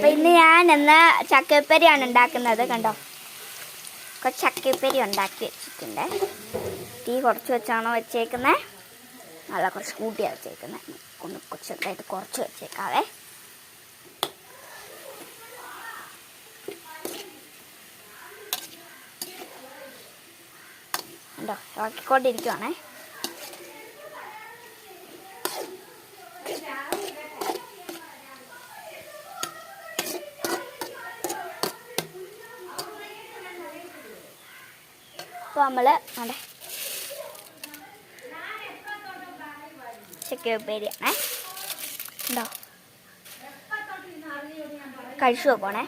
ഇന്ന് ഞാൻ എന്നാ ചക്കപ്പരിയാണ് ഉണ്ടാക്കുന്നത്. കണ്ടോ, ചക്കപ്പരി ഉണ്ടാക്കി വെച്ചിട്ടുണ്ട്. തീ കുറച്ച് വെച്ചാണോ വെച്ചേക്കുന്നത്? നല്ല കുറച്ച് കൂട്ടിയാണ് വെച്ചേക്കുന്നത്. ഒന്ന് ചെറുതായിട്ട് കുറച്ച് വെച്ചേക്കാവേ. കണ്ടോ, ഇളക്കിക്കൊണ്ടിരിക്കുവാണേ. അപ്പോൾ നമ്മൾ ചക്കപ്പേരിയാണേ. ഉണ്ടോ, കഴിച്ചു നോക്കണേ.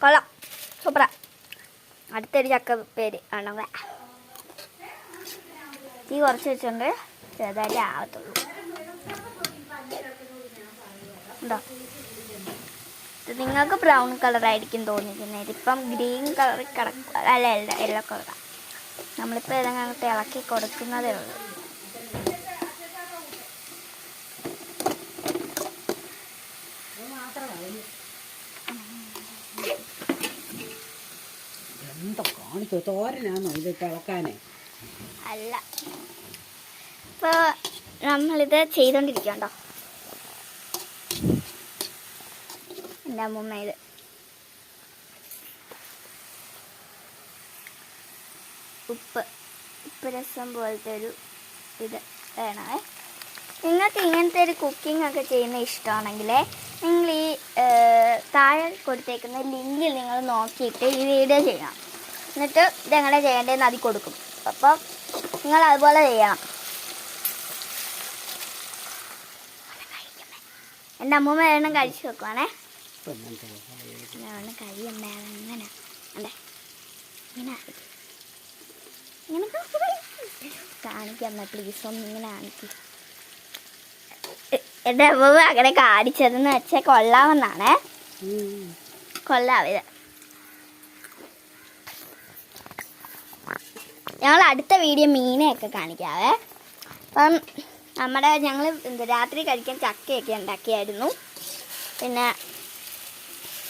കൊള്ളാം, സൂപ്പറാ. അടുത്തൊരു ചക്കപ്പേരി ആണോ. തീ കുറച്ച് വെച്ചുകൊണ്ട് ചെറുതായിട്ട് ആവത്തുള്ളൂ. ഉണ്ടോ, ഇത് നിങ്ങൾക്ക് ബ്രൗൺ കളറായിരിക്കും തോന്നിക്കുന്നത്. ഇതിപ്പം ഗ്രീൻ കളർ കിടക്കുക. അല്ല യെല്ലോ കളറാണ്. നമ്മളിപ്പോൾ ഇതങ്ങോട്ട് ഇളക്കി കൊടുക്കുന്നതേ ഉള്ളൂ. അല്ല, ഇപ്പോൾ നമ്മളിത് ചെയ്തോണ്ടിരിക്കണ്ടോ. എൻ്റെ അമ്മൂമ്മ ഇത് ഉപ്പ് രസം പോലത്തെ ഒരു ഇത് വേണമേ. നിങ്ങൾക്ക് ഇങ്ങനത്തെ ഒരു കുക്കിംഗ് ഒക്കെ ചെയ്യുന്ന ഇഷ്ടമാണെങ്കിൽ നിങ്ങൾ ഈ താഴെ കൊടുത്തേക്കുന്ന ലിങ്കിൽ നിങ്ങൾ നോക്കിയിട്ട് ഈ വീഡിയോ ചെയ്യണം. എന്നിട്ട് ഇതെങ്ങനെ ചെയ്യേണ്ടതെന്ന് അതിൽ കൊടുക്കും. അപ്പോൾ നിങ്ങൾ അതുപോലെ ചെയ്യണം. എൻ്റെ അമ്മൂമ്മ വേണം കഴിച്ചു വെക്കുവാണേ. കഴിയമ്മ അങ്ങനെ അല്ലേ, ഇങ്ങനെ ഇങ്ങനെ കാണിക്കമ്മ പ്ലീസ്, ഒന്ന് ഇങ്ങനെ കാണിക്കും. എൻ്റെ അമ്മൂമ്മ അങ്ങനെ കാണിച്ചതെന്ന് വെച്ചാൽ കൊള്ളാമെന്നാണേ. കൊള്ളാം ഇത്. ഞങ്ങൾ അടുത്ത വീഡിയോ മീനെയൊക്കെ കാണിക്കാവേ. അപ്പം ഞങ്ങൾ രാത്രി കഴിക്കാൻ ചക്കയൊക്കെ ഉണ്ടാക്കിയായിരുന്നു. പിന്നെ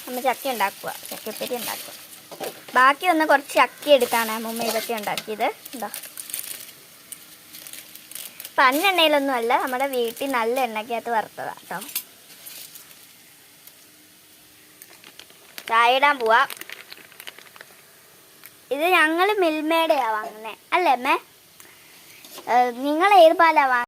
നമ്മൾ ചക്ക ഉണ്ടാക്കുക, ചക്കപ്പരി ഉണ്ടാക്കുക. ബാക്കി ഒന്ന് കുറച്ച് ചക്ക എടുത്താണ് അമ്മൂമ്മ ഇതൊക്കെ ഉണ്ടാക്കിയത്. ഉണ്ടോ, പന്നെണ്ണയിലൊന്നും അല്ല, നമ്മുടെ വീട്ടിൽ നല്ല എണ്ണയ്ക്കകത്ത് വറുത്തതാണ് കേട്ടോ. ചായ ഇടാൻ പോവാ. ഇത് ഞങ്ങൾ മിൽമയുടെയാണ് വാങ്ങുന്നത് അല്ലേ അമ്മേ? നിങ്ങൾ ഏത് പാലാണ് വാങ്ങുന്നത്?